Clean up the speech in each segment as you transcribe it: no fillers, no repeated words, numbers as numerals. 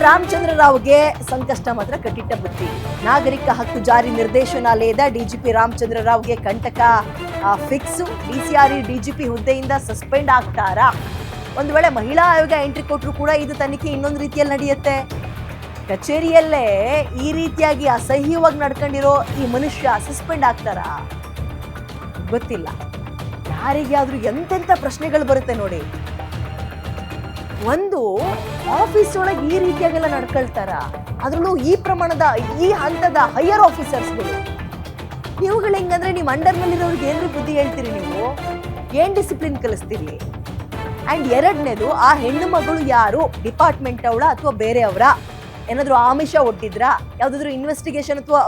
ರಾಮಚಂದ್ರ ರಾವ್ಗೆ ಸಂಕಷ್ಟ ಮಾತ್ರ ಕಟ್ಟಿಟ್ಟ ಬುತ್ತಿ. ನಾಗರಿಕ ಹಕ್ಕು ಜಾರಿ ನಿರ್ದೇಶನಾಲಯದ ಡಿಜಿಪಿ ರಾಮಚಂದ್ರ ರಾವ್ಗೆ ಕಂಟಕ ಫಿಕ್ಸು. ಡಿಸಿಆರ್ಇ ಡಿಜಿಪಿ ಹುದ್ದೆಯಿಂದ ಸಸ್ಪೆಂಡ್ ಆಗ್ತಾರಾ? ಒಂದು ವೇಳೆ ಮಹಿಳಾ ಆಯೋಗ ಎಂಟ್ರಿ ಕೊಟ್ಟರು ಕೂಡ ಇದು ತನಿಖೆ ಇನ್ನೊಂದು ರೀತಿಯಲ್ಲಿ ನಡೆಯುತ್ತೆ. ಕಚೇರಿಯಲ್ಲೇ ಈ ರೀತಿಯಾಗಿ ಅಸಹ್ಯವಾಗಿ ನಡ್ಕೊಂಡಿರೋ ಈ ಮನುಷ್ಯ ಸಸ್ಪೆಂಡ್ ಆಗ್ತಾರಾ? ಗೊತ್ತಿಲ್ಲ. ಯಾರಿಗಾದ್ರೂ ಎಂತೆಂಥ ಪ್ರಶ್ನೆಗಳು ಬರುತ್ತೆ ನೋಡಿ. ಒಂದು ಆಫೀಸ್ ಒಳಗೆ ಈ ರೀತಿಯಾಗೆಲ್ಲ ನಡ್ಕೊಳ್ತಾರ, ಅದ್ರಲ್ಲೂ ಈ ಪ್ರಮಾಣದ ಈ ಹಂತದ ಹೈಯರ್ ಆಫೀಸರ್ಸ್ಗಳು. ನೀವುಗಳು ಹೆಂಗಂದ್ರೆ ನೀವು ಅಂಡರ್ನಲ್ಲಿರೋರಿಗೆ ಏನ್ರಿ ಬುದ್ಧಿ ಹೇಳ್ತೀರಿ? ನೀವು ಏನ್ ಡಿಸಿಪ್ಲಿನ್ ಕಲಿಸ್ತೀರಿ? ಅಂಡ್ ಎರಡನೇದು, ಆ ಹೆಣ್ಣು ಮಗಳು ಯಾರು? ಡಿಪಾರ್ಟ್ಮೆಂಟ್ ಅವಳ ಅಥವಾ ಬೇರೆಯವರ? ಏನಾದ್ರು ಆಮಿಷ ಒಡ್ಡಿದ್ರಾ? ಯಾವ್ದಾದ್ರು ಇನ್ವೆಸ್ಟಿಗೇಷನ್ ಅಥವಾ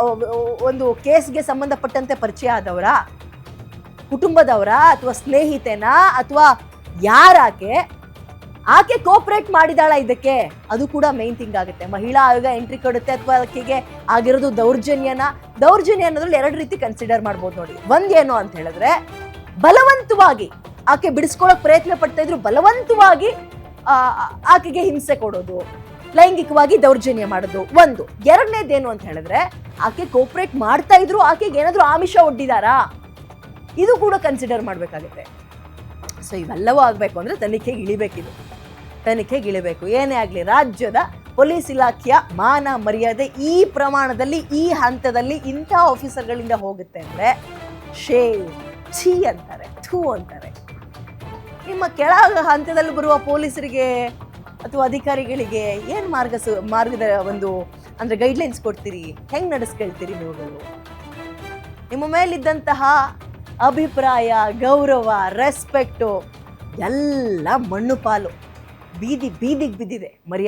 ಒಂದು ಕೇಸ್ಗೆ ಸಂಬಂಧಪಟ್ಟಂತೆ ಪರಿಚಯ ಆದವರ? ಕುಟುಂಬದವರ ಅಥವಾ ಸ್ನೇಹಿತೆನಾ ಅಥವಾ ಯಾರಾಕೆ? ಆಕೆ ಕೋಪರೇಟ್ ಮಾಡಿದಾಳ ಇದಕ್ಕೆ? ಅದು ಕೂಡ ಮೇನ್ ಥಿಂಗ್ ಆಗುತ್ತೆ. ಮಹಿಳಾ ಆಯೋಗ ಎಂಟ್ರಿ ಕೊಡುತ್ತೆ ಅಥವಾ ಆಕೆಗೆ ಆಗಿರೋದು ದೌರ್ಜನ್ಯ ಅನ್ನೋದ್ರಲ್ಲಿ ಎರಡು ರೀತಿ ಕನ್ಸಿಡರ್ ಮಾಡ್ಬೋದು ನೋಡಿ. ಒಂದೇನು ಅಂತ ಹೇಳಿದ್ರೆ, ಬಲವಂತವಾಗಿ ಆಕೆ ಬಿಡಿಸ್ಕೊಳಕ್ ಪ್ರಯತ್ನ ಪಡ್ತಾ ಇದ್ರು, ಬಲವಂತವಾಗಿ ಆಕೆಗೆ ಹಿಂಸೆ ಕೊಡೋದು, ಲೈಂಗಿಕವಾಗಿ ದೌರ್ಜನ್ಯ ಮಾಡೋದು ಒಂದು. ಎರಡನೇದೇನು ಅಂತ ಹೇಳಿದ್ರೆ, ಆಕೆ ಕೋಪರೇಟ್ ಮಾಡ್ತಾ ಇದ್ರು, ಆಕೆಗೆ ಏನಾದ್ರು ಆಮಿಷ ಒಡ್ಡಿದಾರಾ? ಇದು ಕೂಡ ಕನ್ಸಿಡರ್ ಮಾಡ್ಬೇಕಾಗುತ್ತೆ. ಸೊ ಇವೆಲ್ಲವೂ ಆಗ್ಬೇಕು ಅಂದ್ರೆ ತನಿಖೆಗೆ ಇಳಿಬೇಕು. ಏನೇ ಆಗ್ಲಿ, ರಾಜ್ಯದ ಪೊಲೀಸ್ ಇಲಾಖೆಯ ಮಾನ ಮರ್ಯಾದೆ ಈ ಪ್ರಮಾಣದಲ್ಲಿ, ಈ ಹಂತದಲ್ಲಿ ಇಂಥ ಆಫೀಸರ್ಗಳಿಂದ ಹೋಗುತ್ತೆ ಅಂದ್ರೆ ಶೇವ್, ಛೀ ಅಂತಾರೆ, ಥೂ ಅಂತಾರೆ. ನಿಮ್ಮ ಕೆಳ ಹಂತದಲ್ಲಿ ಬರುವ ಪೊಲೀಸರಿಗೆ ಅಥವಾ ಅಧಿಕಾರಿಗಳಿಗೆ ಏನ್ ಮಾರ್ಗದ ಒಂದು ಅಂದ್ರೆ ಗೈಡ್ಲೈನ್ಸ್ ಕೊಡ್ತೀರಿ? ಹೆಂಗ್ ನಡೆಸ್ಕೊಳ್ತೀರಿ ನೀವುಗಳು? ನಿಮ್ಮ ಮೇಲಿದ್ದಂತಹ ಅಭಿಪ್ರಾಯ, ಗೌರವ, ರೆಸ್ಪೆಕ್ಟು ಎಲ್ಲ ಮಣ್ಣು ಪಾಲು, ಬೀದಿಗೆ ಬಿದ್ದಿದೆ ಮರ್ಯಾದೆ.